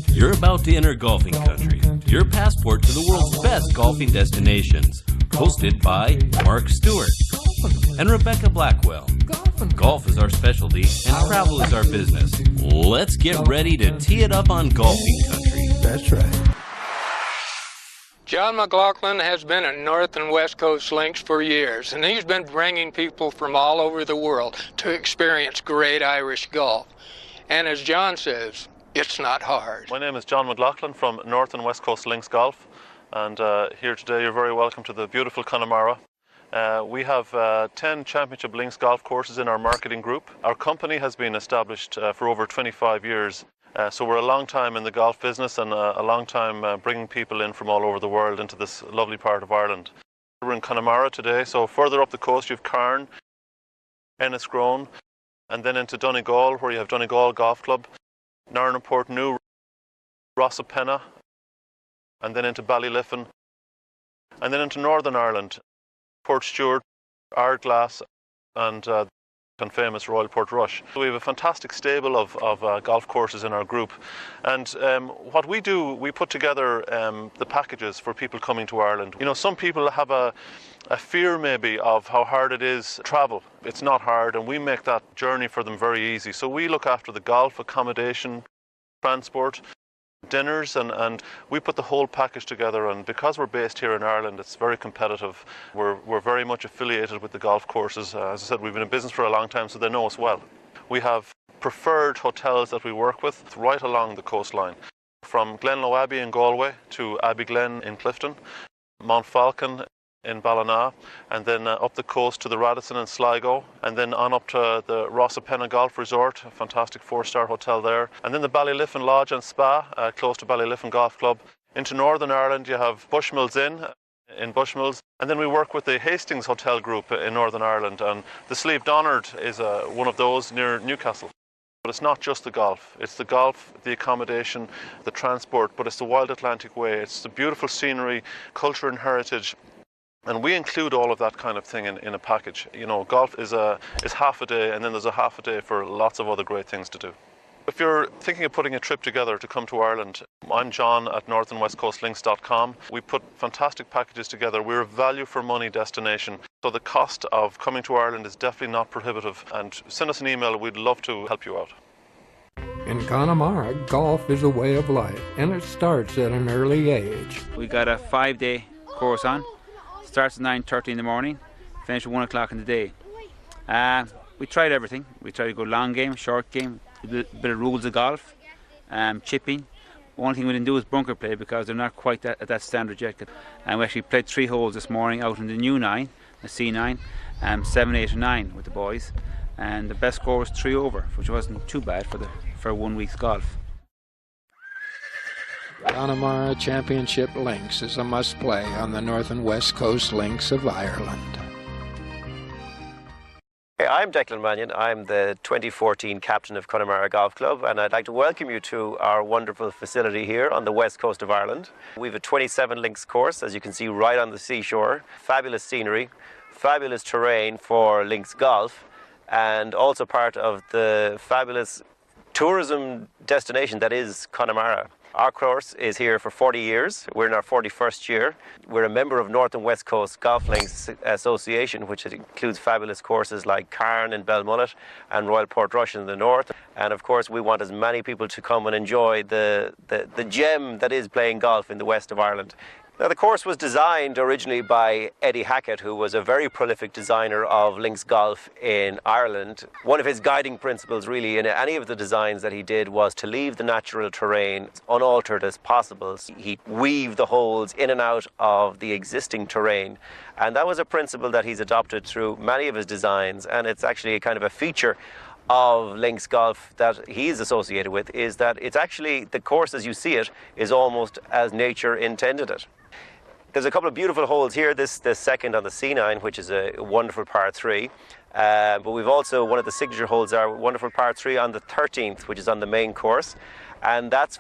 You're about to enter golfing country, your passport to the world's best golfing destinations. Hosted by Mark Stewart and Rebecca Blackwell. Golf is our specialty and travel is our business. Let's get ready to tee it up on golfing country. That's right. John McLaughlin has been at North and West Coast Links for years, and he's been bringing people from all over the world to experience great Irish golf. And as John says, it's not hard. My name is John McLaughlin from North and West Coast Links Golf, and here today you're very welcome to the beautiful Connemara. We have 10 championship links golf courses in our marketing group. Our company has been established for over 25 years. So we're a long time in the golf business and a long time bringing people in from all over the world into this lovely part of Ireland. We're in Connemara today, so further up the coast you have Cairn, Enniscrone, and then into Donegal, where you have Donegal Golf Club, Narn Portneuf, Rossapenna, and then into Ballyliffin, and then into Northern Ireland, Portstewart, Ardglass, and famous Royal Portrush. So we have a fantastic stable of golf courses in our group, and what we do, we put together the packages for people coming to Ireland. You know, some people have a fear maybe of how hard it is to travel. It's not hard, and we make that journey for them very easy. So we look after the golf, accommodation, transport, dinners, and we put the whole package together, and because we're based here in Ireland, it's very competitive. We're very much affiliated with the golf courses. As I said, we've been in business for a long time, so they know us well. We have preferred hotels that we work with right along the coastline, from Glenlow Abbey in Galway to Abbey Glen in Clifton, Mount Falcon in Ballynahinch, and then up the coast to the Radisson in Sligo, and then on up to the Rossapenna Golf Resort, a fantastic 4-star hotel there, and then the Ballyliffin Lodge and Spa, close to Ballyliffin Golf Club. Into Northern Ireland you have Bushmills Inn in Bushmills, and then we work with the Hastings Hotel Group in Northern Ireland, and the Slieve Donard is one of those near Newcastle. But it's not just the golf, it's the golf, the accommodation, the transport, but it's the Wild Atlantic Way, it's the beautiful scenery, culture and heritage. And we include all of that kind of thing in a package. You know, golf is half a day, and then there's a half a day for lots of other great things to do. If you're thinking of putting a trip together to come to Ireland, I'm John at northandwestcoastlinks.com. We put fantastic packages together. We're a value for money destination. So the cost of coming to Ireland is definitely not prohibitive. And send us an email, we'd love to help you out. In Connemara, golf is a way of life, and it starts at an early age. We got a 5-day course on. Starts at 9:30 in the morning, finishes at 1 o'clock in the day. We tried everything. We tried to go long game, short game, a bit of rules of golf, chipping. One thing we didn't do was bunker play because they're not quite at that standard yet. And we actually played 3 holes this morning out in the new 9, the C9, 7, 8 and 9 with the boys. And the best score was 3 over, which wasn't too bad for 1 week's golf. Connemara Championship Links is a must-play on the North and West Coast Links of Ireland. Hey, I'm Declan Mannion. I'm the 2014 captain of Connemara Golf Club, and I'd like to welcome you to our wonderful facility here on the west coast of Ireland. We have a 27 links course, as you can see, right on the seashore. Fabulous scenery, fabulous terrain for links golf, and also part of the fabulous tourism destination that is Connemara. Our course is here for 40 years. We're in our 41st year. We're a member of North and West Coast Golf Links Association, which includes fabulous courses like Cairn in Belmullet and Royal Portrush in the north. And of course, we want as many people to come and enjoy the gem that is playing golf in the west of Ireland. Now, the course was designed originally by Eddie Hackett, who was a very prolific designer of links golf in Ireland. One of his guiding principles, really, in any of the designs that he did was to leave the natural terrain unaltered as possible. He weaved the holes in and out of the existing terrain, and that was a principle that he's adopted through many of his designs, and it's actually a kind of a feature of links golf that he's associated with, is that it's actually, the course as you see it is almost as nature intended it. There's a couple of beautiful holes here. This second on the C9, which is a wonderful par 3. But we've also, one of the signature holes are a wonderful par 3 on the 13th, which is on the main course. And that's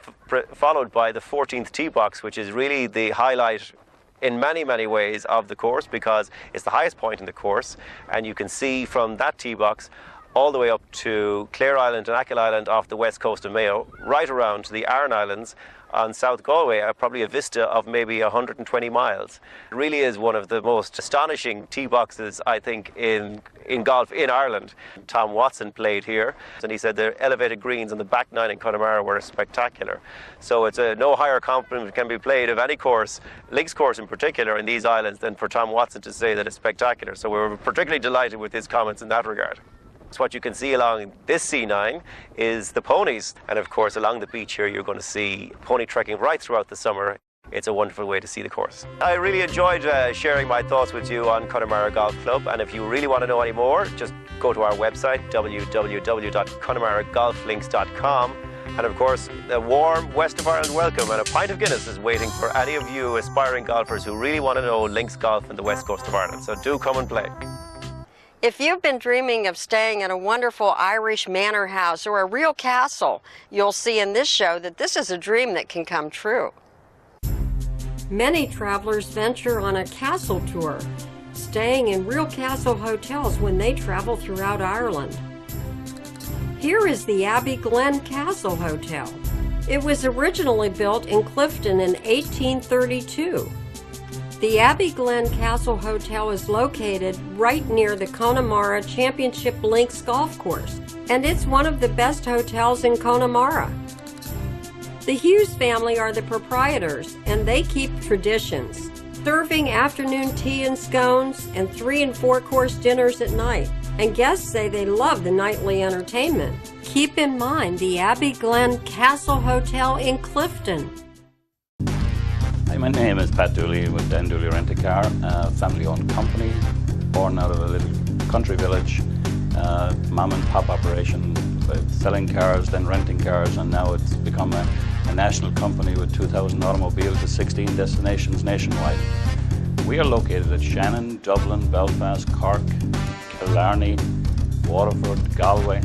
followed by the 14th tee box, which is really the highlight in many, many ways of the course, because it's the highest point in the course. And you can see from that tee box all the way up to Clare Island and Achill Island off the west coast of Mayo, right around to the Aran Islands on South Galway, probably a vista of maybe 120 miles. It really is one of the most astonishing tee boxes, I think, in golf in Ireland. Tom Watson played here, and he said the elevated greens on the back nine in Connemara were spectacular. So it's no higher compliment can be played of any course, links course in particular, in these islands than for Tom Watson to say that it's spectacular. So we were particularly delighted with his comments in that regard. So what you can see along this C9 is the ponies, and of course along the beach here you're going to see pony trekking right throughout the summer. It's a wonderful way to see the course. I really enjoyed sharing my thoughts with you on Connemara Golf Club, and if you really want to know any more, just go to our website www.connemaragolflinks.com, and of course a warm West of Ireland welcome and a pint of Guinness is waiting for any of you aspiring golfers who really want to know links golf in the west coast of Ireland, so do come and play. If you've been dreaming of staying in a wonderful Irish manor house or a real castle, you'll see in this show that this is a dream that can come true. Many travelers venture on a castle tour, staying in real castle hotels when they travel throughout Ireland. Here is the Abbey Glen Castle Hotel. It was originally built in Clifton in 1832. The Abbey Glen Castle Hotel is located right near the Connemara Championship Links Golf Course, and it's one of the best hotels in Connemara. The Hughes family are the proprietors, and they keep traditions, serving afternoon tea and scones and 3- and 4-course dinners at night. And guests say they love the nightly entertainment. Keep in mind the Abbey Glen Castle Hotel in Clifton. Hi, my name is Pat Dooley with Dooley Car Rentals, a family-owned company, born out of a little country village, mom and pop operation, selling cars, then renting cars, and now it's become a national company with 2,000 automobiles to 16 destinations nationwide. We are located at Shannon, Dublin, Belfast, Cork, Killarney, Waterville, Galway,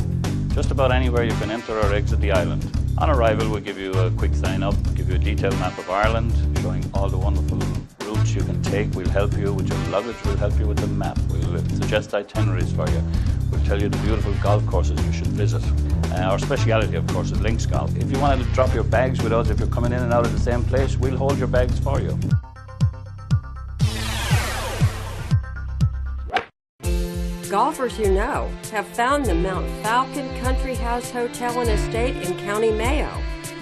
just about anywhere you can enter or exit the island. On arrival, we'll give you a quick sign-up, give you a detailed map of Ireland, showing all the wonderful routes you can take. We'll help you with your luggage, we'll help you with the map, we'll suggest itineraries for you. We'll tell you the beautiful golf courses you should visit. Our speciality, of course, is links golf. If you wanted to drop your bags with us, if you're coming in and out of the same place, we'll hold your bags for you. Golfers you know have found the Mount Falcon Country House Hotel and Estate in County Mayo,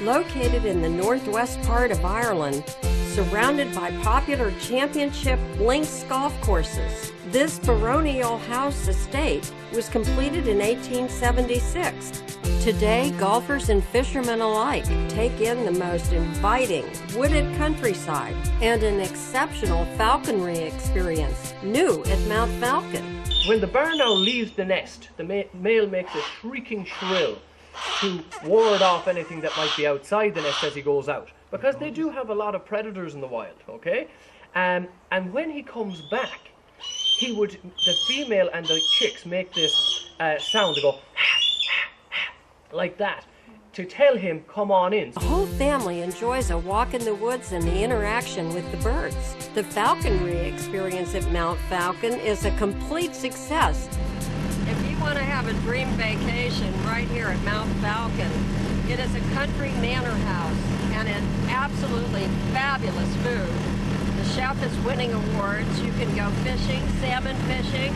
located in the northwest part of Ireland, surrounded by popular championship links golf courses. This baronial house estate was completed in 1876. Today, golfers and fishermen alike take in the most inviting wooded countryside and an exceptional falconry experience, new at Mount Falcon. When the barn owl leaves the nest, the male makes a shrieking shrill to ward off anything that might be outside the nest as he goes out, because they do have a lot of predators in the wild, okay? And when he comes back, the female and the chicks make this sound to go like that, to tell him, come on in. The whole family enjoys a walk in the woods and the interaction with the birds. The falconry experience at Mount Falcon is a complete success. If you want to have a dream vacation right here at Mount Falcon, it is a country manor house and an absolutely fabulous food. The chef is winning awards. You can go fishing, salmon fishing,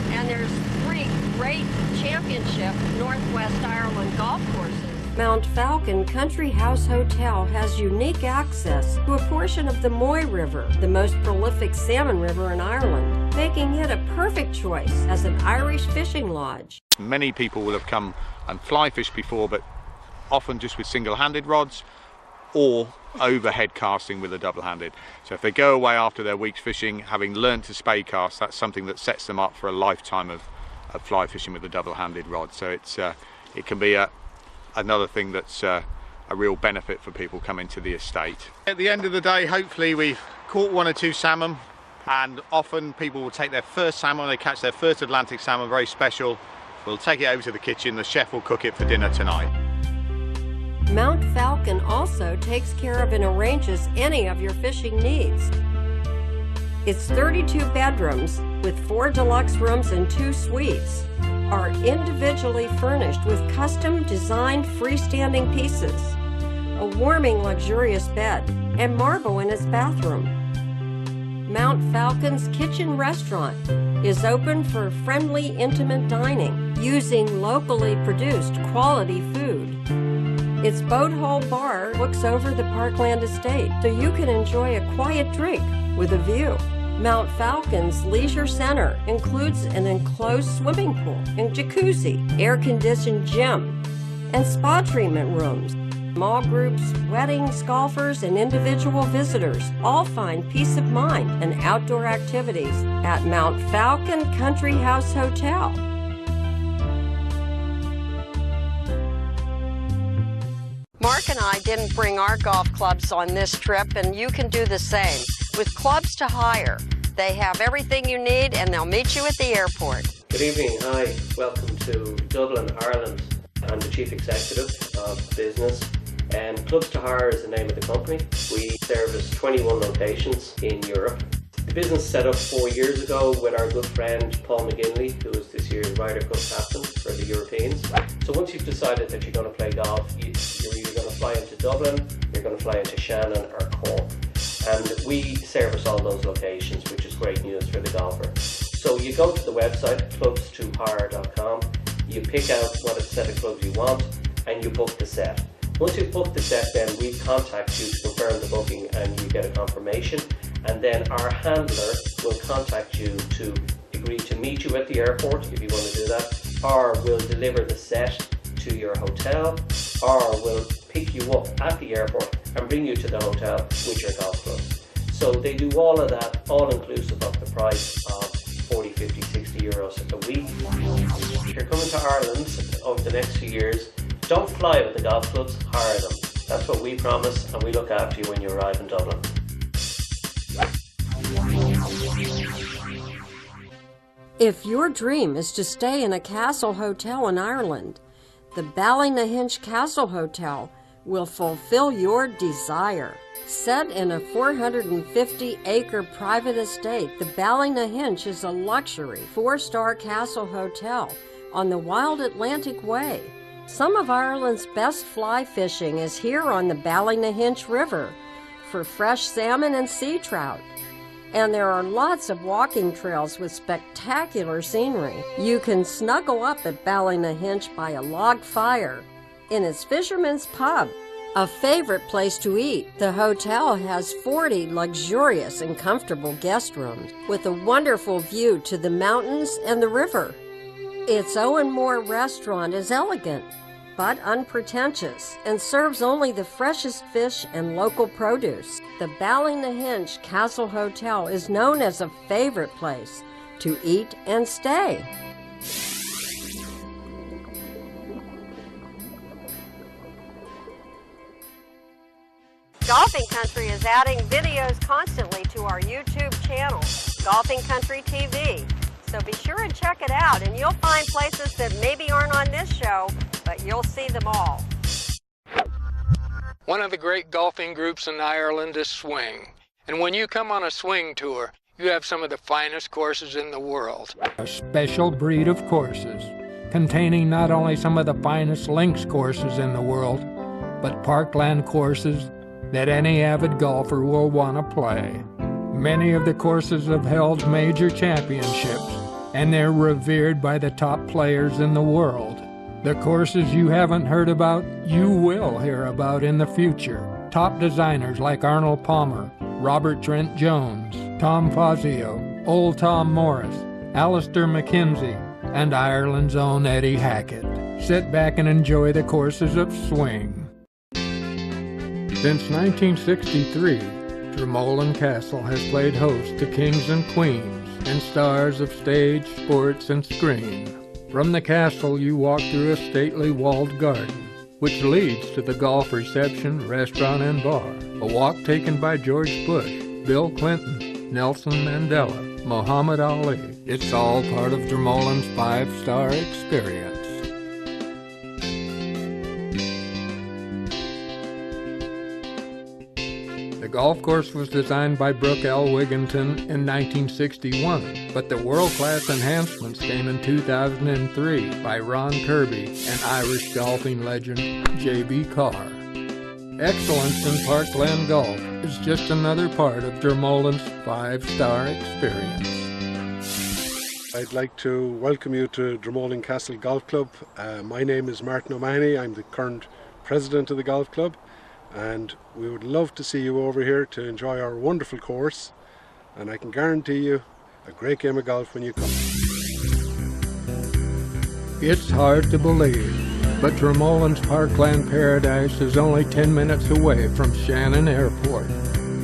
and there's 3 great championship Northwest Ireland golf courses. Mount Falcon Country House Hotel has unique access to a portion of the Moy River, the most prolific salmon river in Ireland, making it a perfect choice as an Irish fishing lodge. Many people will have come and fly fish before, but often just with single-handed rods or overhead casting with a double-handed. So if they go away after their week's fishing, having learnt to spey cast, that's something that sets them up for a lifetime of fly fishing with a double-handed rod. So it can be another thing that's a real benefit for people coming to the estate. At the end of the day, hopefully we've caught 1 or 2 salmon, and often people will take their first salmon, they catch their first Atlantic salmon, very special. We'll take it over to the kitchen, the chef will cook it for dinner tonight. Mount Falcon also takes care of and arranges any of your fishing needs. It's 32 bedrooms with 4 deluxe rooms and 2 suites. are individually furnished with custom-designed freestanding pieces, a warming, luxurious bed, and marble in its bathroom. Mount Falcon's Kitchen Restaurant is open for friendly, intimate dining using locally produced quality food. Its boat hole bar looks over the Parkland estate, so you can enjoy a quiet drink with a view. Mount Falcon's Leisure Center includes an enclosed swimming pool and jacuzzi, air-conditioned gym, and spa treatment rooms. Small groups, weddings, golfers, and individual visitors all find peace of mind and outdoor activities at Mount Falcon Country House Hotel. Mark and I didn't bring our golf clubs on this trip, and you can do the same. With Clubs to Hire, they have everything you need, and they'll meet you at the airport. Good evening. Hi. Welcome to Dublin, Ireland. I'm the Chief Executive of business, and Clubs to Hire is the name of the company. We service 21 locations in Europe. The business set up 4 years ago with our good friend Paul McGinley, who is this year's Ryder Cup captain for the Europeans. So once you've decided that you're going to play golf, you're either going to fly into Dublin, you're going to fly into Shannon or Cork. And we service all those locations, which is great news for the golfer. So you go to the website, clubstohire.com, you pick out what set of clubs you want, and you book the set. Once you've booked the set, then we contact you to confirm the booking, and you get a confirmation. And then our handler will contact you to agree to meet you at the airport, if you want to do that, or we'll deliver the set to your hotel, or we'll pick you up at the airport and bring you to the hotel with your golf clubs. So they do all of that, all inclusive of the price of 40, 50, 60 euros a week. If you're coming to Ireland over the next few years, don't fly with the golf clubs, hire them. That's what we promise, and we look after you when you arrive in Dublin. If your dream is to stay in a castle hotel in Ireland, the Ballynahinch Castle Hotel will fulfill your desire. Set in a 450-acre private estate, the Ballynahinch is a luxury 4-star castle hotel on the Wild Atlantic Way. Some of Ireland's best fly fishing is here on the Ballynahinch River for fresh salmon and sea trout. And there are lots of walking trails with spectacular scenery. You can snuggle up at Ballynahinch by a log fire in its Fisherman's Pub, a favorite place to eat. The hotel has 40 luxurious and comfortable guest rooms with a wonderful view to the mountains and the river. Its Owen Moore restaurant is elegant but unpretentious and serves only the freshest fish and local produce. The Ballynahinch Castle Hotel is known as a favorite place to eat and stay. Golfing Country is adding videos constantly to our YouTube channel, Golfing Country TV. So be sure and check it out, and you'll find places that maybe aren't on this show, but you'll see them all. One of the great golfing groups in Ireland is Swing. And when you come on a swing tour, you have some of the finest courses in the world. A special breed of courses, containing not only some of the finest links courses in the world, but parkland courses that any avid golfer will want to play. Many of the courses have held major championships, and they're revered by the top players in the world. The courses you haven't heard about, you will hear about in the future. Top designers like Arnold Palmer, Robert Trent Jones, Tom Fazio, Old Tom Morris, Alistair McKenzie, and Ireland's own Eddie Hackett. Sit back and enjoy the courses of swing. Since 1963, Dromoland Castle has played host to kings and queens and stars of stage, sports, and screen. From the castle, you walk through a stately walled garden, which leads to the golf reception, restaurant, and bar. A walk taken by George Bush, Bill Clinton, Nelson Mandela, Muhammad Ali. It's all part of Dromoland's 5-star experience. The The golf course was designed by Brooke L. Wigginton in 1961, but the world-class enhancements came in 2003 by Ron Kirby and Irish golfing legend J.B. Carr. Excellence in Park Glen Golf is just another part of Dromoland's 5-star experience. I'd like to welcome you to Dromoland Castle Golf Club. My name is Martin O'Mahony. I'm the current president of the golf club, and we would love to see you over here to enjoy our wonderful course, and I can guarantee you a great game of golf when you come. It's hard to believe, but Dromoland's Parkland Paradise is only 10 minutes away from Shannon Airport.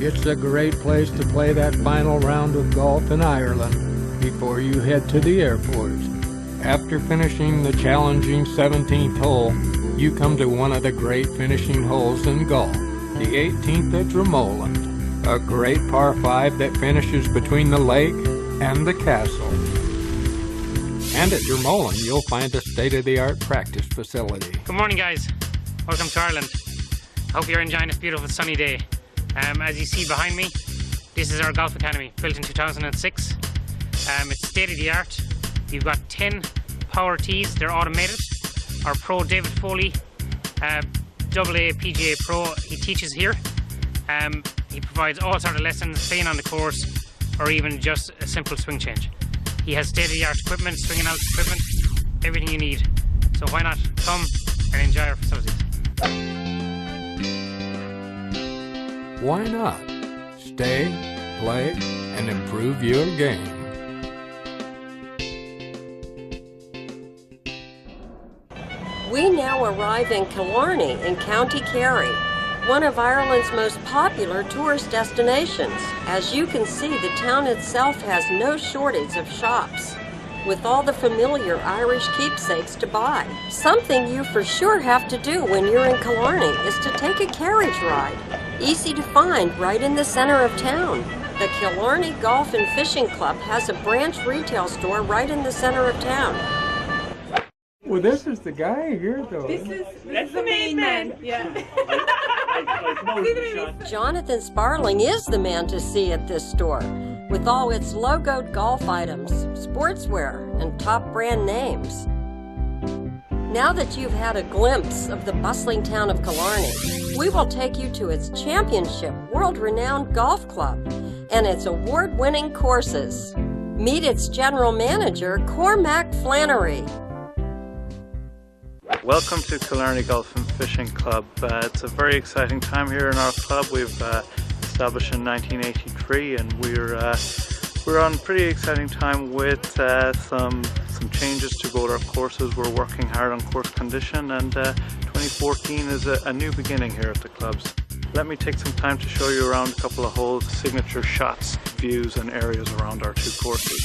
It's a great place to play that final round of golf in Ireland before you head to the airport. After finishing the challenging 17th hole, you come to one of the great finishing holes in golf, the 18th at Dromoland, a great par 5 that finishes between the lake and the castle. And at Dromoland, you'll find a state-of-the-art practice facility. Good morning, guys. Welcome to Ireland. Hope you're enjoying this beautiful sunny day. As you see behind me, this is our golf academy, built in 2006. It's state-of-the-art. You've got 10 power tees, they're automated. Our pro David Foley, AA PGA Pro, he teaches here. He provides all sort of lessons, playing on the course, or even just a simple swing change. He has state-of-the-art equipment, swing and out equipment, everything you need. So why not come and enjoy our facilities? Why not? Stay, play, and improve your game. We now arrive in Killarney in County Kerry, one of Ireland's most popular tourist destinations. As you can see, the town itself has no shortage of shops, with all the familiar Irish keepsakes to buy. Something you for sure have to do when you're in Killarney is to take a carriage ride. Easy to find right in the center of town. The Killarney Golf and Fishing Club has a branch retail store right in the center of town. Well, this is the guy here, though. That's the main man. Yeah. Jonathan Sparling is the man to see at this store, with all its logoed golf items, sportswear, and top brand names. Now that you've had a glimpse of the bustling town of Killarney, we will take you to its championship, world-renowned golf club and its award-winning courses. Meet its general manager, Cormac Flannery. Welcome to Killarney Golf and Fishing Club. It's a very exciting time here in our club. We've established in 1983, and we're on pretty exciting time with some changes to both our courses. We're working hard on course condition, and 2014 is a new beginning here at the clubs. Let me take some time to show you around a couple of holes, signature shots, views and areas around our two courses.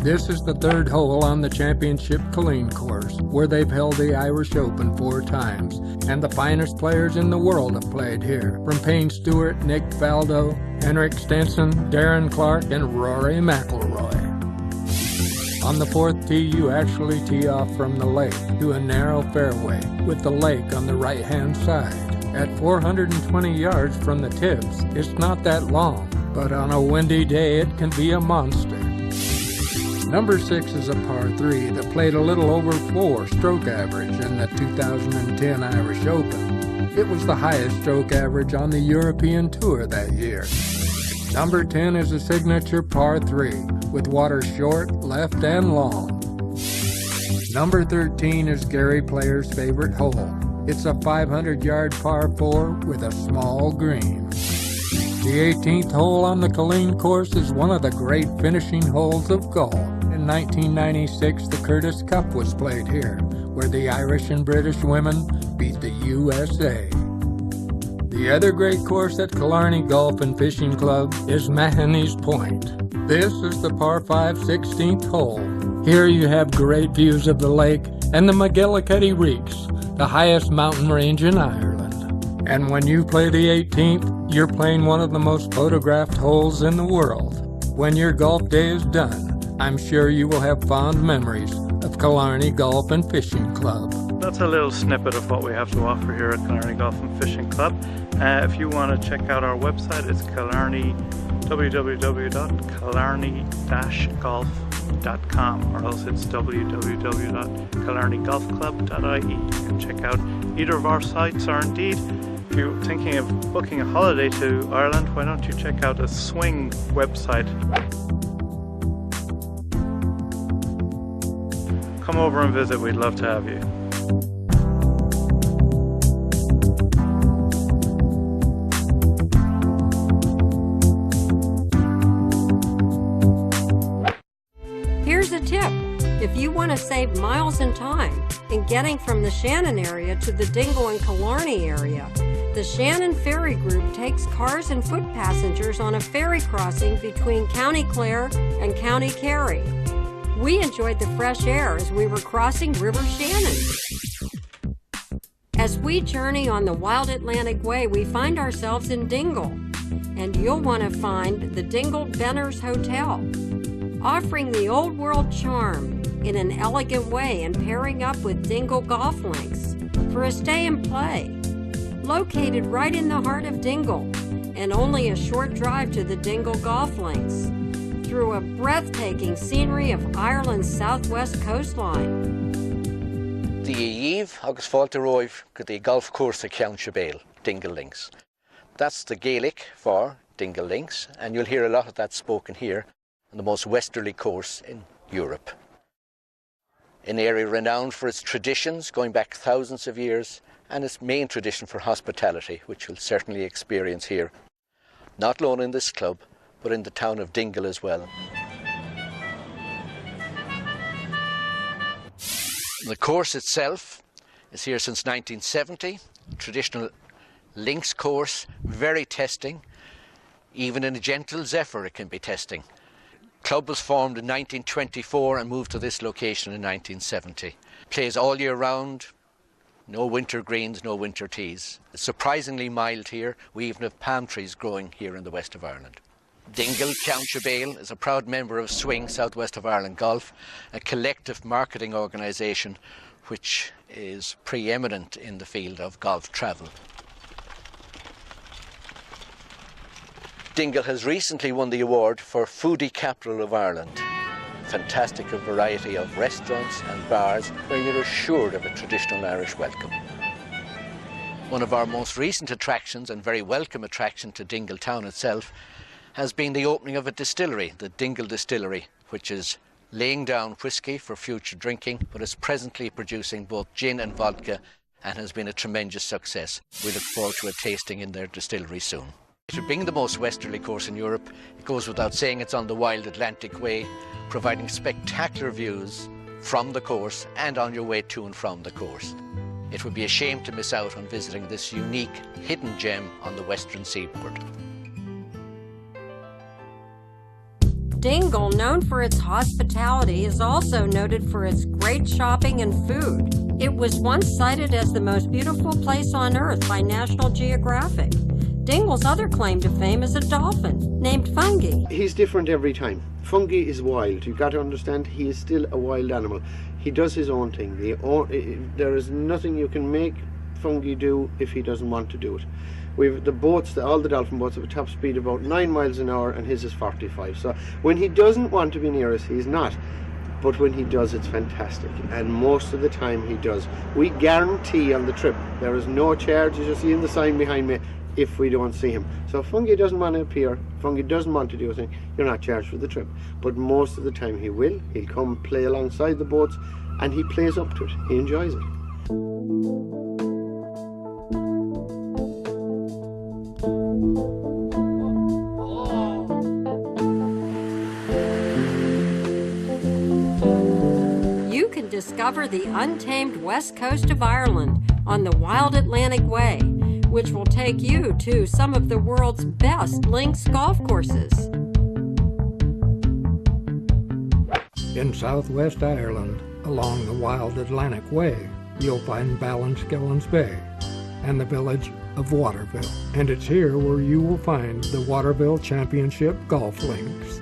This is the third hole on the Championship Killeen course, where they've held the Irish Open 4 times, and the finest players in the world have played here, from Payne Stewart, Nick Faldo, Henrik Stenson, Darren Clark, and Rory McIlroy. On the 4th tee, you actually tee off from the lake to a narrow fairway, with the lake on the right-hand side. At 420 yards from the tips, it's not that long, but on a windy day it can be a monster. Number 6 is a par 3 that played a little over 4 stroke average in the 2010 Irish Open. It was the highest stroke average on the European Tour that year. Number 10 is a signature par 3 with water short, left, and long. Number 13 is Gary Player's favorite hole. It's a 500-yard par 4 with a small green. The 18th hole on the Killeen course is one of the great finishing holes of golf. In 1996, the Curtis Cup was played here, where the Irish and British women beat the USA. The other great course at Killarney Golf and Fishing Club is Mahony's Point. This is the par 5 16th hole. Here you have great views of the lake and the McGillicuddy Reeks, the highest mountain range in Ireland. And when you play the 18th, you're playing one of the most photographed holes in the world. When your golf day is done, I'm sure you will have fond memories of Killarney Golf and Fishing Club. that's a little snippet of what we have to offer here at Killarney Golf and Fishing Club. If you want to check out our website, it's Killarney, www.killarney-golf.com, or else it's www.killarneygolfclub.ie. You can check out either of our sites, or indeed, if you're thinking of booking a holiday to Ireland, why don't you check out a swing website. Come over and visit, we'd love to have you. Here's a tip. If you want to save miles and time in getting from the Shannon area to the Dingle and Killarney area, the Shannon Ferry Group takes cars and foot passengers on a ferry crossing between County Clare and County Kerry. We enjoyed the fresh air as we were crossing River Shannon. As we journey on the Wild Atlantic Way, we find ourselves in Dingle, and you'll want to find the Dingle Benner's Hotel, offering the old world charm in an elegant way and pairing up with Dingle golf links for a stay and play. Located right in the heart of Dingle and only a short drive to the Dingle golf links, through a breathtaking scenery of Ireland's southwest coastline. The Eve agus fáilte roimh go dtí golf course a Ceann Sibéal, Dingle Links. That's the Gaelic for Dingle Links, and you'll hear a lot of that spoken here on the most westerly course in Europe. An area renowned for its traditions going back thousands of years, and its main tradition for hospitality, which you'll certainly experience here, not alone in this club, but in the town of Dingle as well. The course itself is here since 1970, traditional links course, very testing. Even in a gentle zephyr it can be testing. Club was formed in 1924 and moved to this location in 1970. Plays all year round, no winter greens, no winter tees. It's surprisingly mild here. We even have palm trees growing here in the west of Ireland. Dingle Ceann Sibéal is a proud member of Swing Southwest of Ireland Golf, a collective marketing organisation which is preeminent in the field of golf travel. Dingle has recently won the award for Foodie Capital of Ireland. Fantastic variety of restaurants and bars where you're assured of a traditional Irish welcome. One of our most recent attractions, and very welcome attraction to Dingle town itself, has been the opening of a distillery, the Dingle Distillery, which is laying down whisky for future drinking, but is presently producing both gin and vodka and has been a tremendous success. We look forward to a tasting in their distillery soon. It being the most westerly course in Europe, it goes without saying it's on the Wild Atlantic Way, providing spectacular views from the course and on your way to and from the course. It would be a shame to miss out on visiting this unique hidden gem on the western seaboard. Dingle, known for its hospitality, is also noted for its great shopping and food. It was once cited as the most beautiful place on earth by National Geographic. Dingle's other claim to fame is a dolphin named Fungi. He's different every time. Fungi is wild. You've got to understand he is still a wild animal. He does his own thing. There is nothing you can make Fungi do if he doesn't want to do it. We've the boats, all the dolphin boats have a top speed about 9 miles an hour and his is 45. So when he doesn't want to be near us, he's not. But when he does, it's fantastic. And most of the time he does. We guarantee on the trip, there is no charge, as you see in the sign behind me, if we don't see him. So if Fungi doesn't want to appear, Fungi doesn't want to do anything, you're not charged for the trip. But most of the time he will. He'll come play alongside the boats and he plays up to it. He enjoys it. You can discover the untamed west coast of Ireland on the Wild Atlantic Way, which will take you to some of the world's best links golf courses. In southwest Ireland, along the Wild Atlantic Way, you'll find Ballynahinch Bay and the village of Waterville. And it's here where you will find the Waterville Championship Golf Links.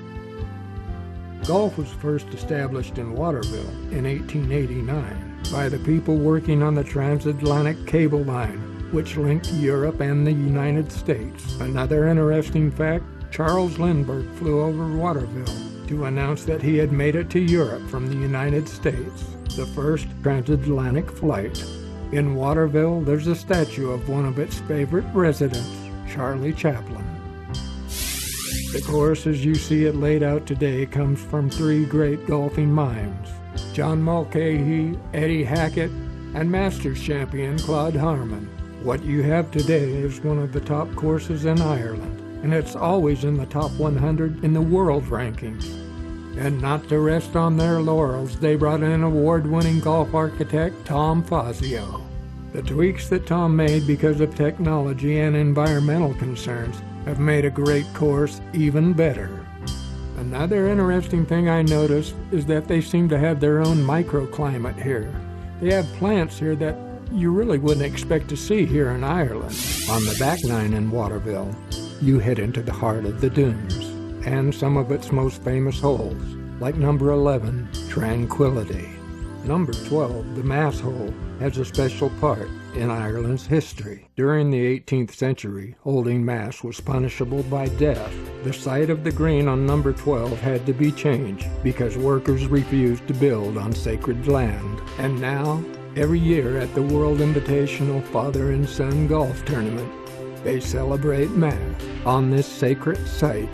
Golf was first established in Waterville in 1889 by the people working on the transatlantic cable line, which linked Europe and the United States. Another interesting fact, Charles Lindbergh flew over Waterville to announce that he had made it to Europe from the United States, the first transatlantic flight. In Waterville, there's a statue of one of its favorite residents, Charlie Chaplin. The course as you see it laid out today comes from three great golfing minds, John Mulcahy, Eddie Hackett, and Masters champion Claude Harmon. What you have today is one of the top courses in Ireland, and it's always in the top 100 in the world rankings. And not to rest on their laurels, they brought in award-winning golf architect Tom Fazio. The tweaks that Tom made because of technology and environmental concerns have made a great course even better. Another interesting thing I noticed is that they seem to have their own microclimate here. They have plants here that you really wouldn't expect to see here in Ireland. On the back nine in Waterville, you head into the heart of the dunes and some of its most famous holes, like number 11, Tranquility. Number 12, the Mass hole, has a special part in Ireland's history. During the 18th century, holding Mass was punishable by death. The site of the green on number 12 had to be changed because workers refused to build on sacred land. And now, every year at the World Invitational Father and Son Golf Tournament, they celebrate Mass on this sacred site.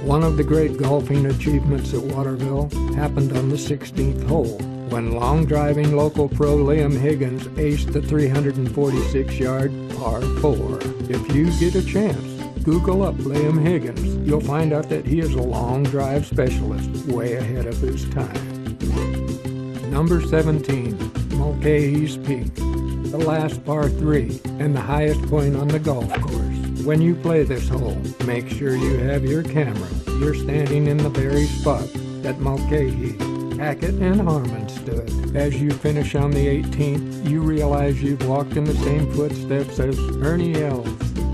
One of the great golfing achievements at Waterville happened on the 16th hole, when long-driving local pro Liam Higgins aced the 346-yard par 4. If you get a chance, Google up Liam Higgins. You'll find out that he is a long drive specialist, way ahead of his time. Number 17, Mulcahy's Peak, the last par 3 and the highest point on the golf course. When you play this hole, make sure you have your camera. You're standing in the very spot that Mulcahy, Hackett, and Harmon stood. As you finish on the 18th, you realize you've walked in the same footsteps as Ernie Els,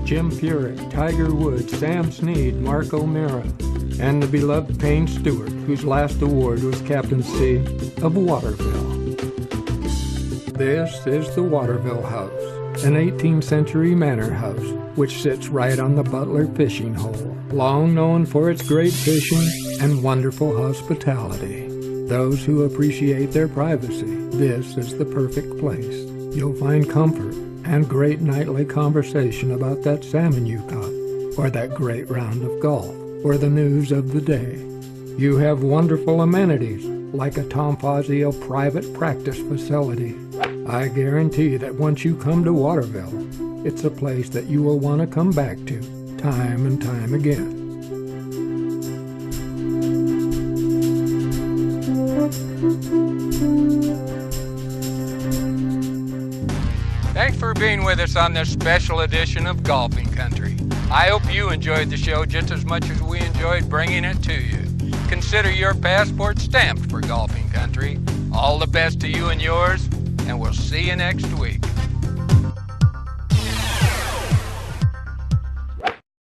Jim Furyk, Tiger Woods, Sam Snead, Mark O'Meara, and the beloved Payne Stewart, whose last award was captaincy of Waterville. This is the Waterville House, an 18th century manor house which sits right on the Butler fishing hole, long known for its great fishing and wonderful hospitality. Those who appreciate their privacy, this is the perfect place. You'll find comfort and great nightly conversation about that salmon you caught, or that great round of golf, or the news of the day. You have wonderful amenities, like a Tom Fazio private practice facility. I guarantee that once you come to Waterville, it's a place that you will want to come back to, time and time again. Thanks for being with us on this special edition of Golfing Country. I hope you enjoyed the show just as much as we enjoyed bringing it to you. Consider your passport stamped for Golfing Country. All the best to you and yours, and we'll see you next week.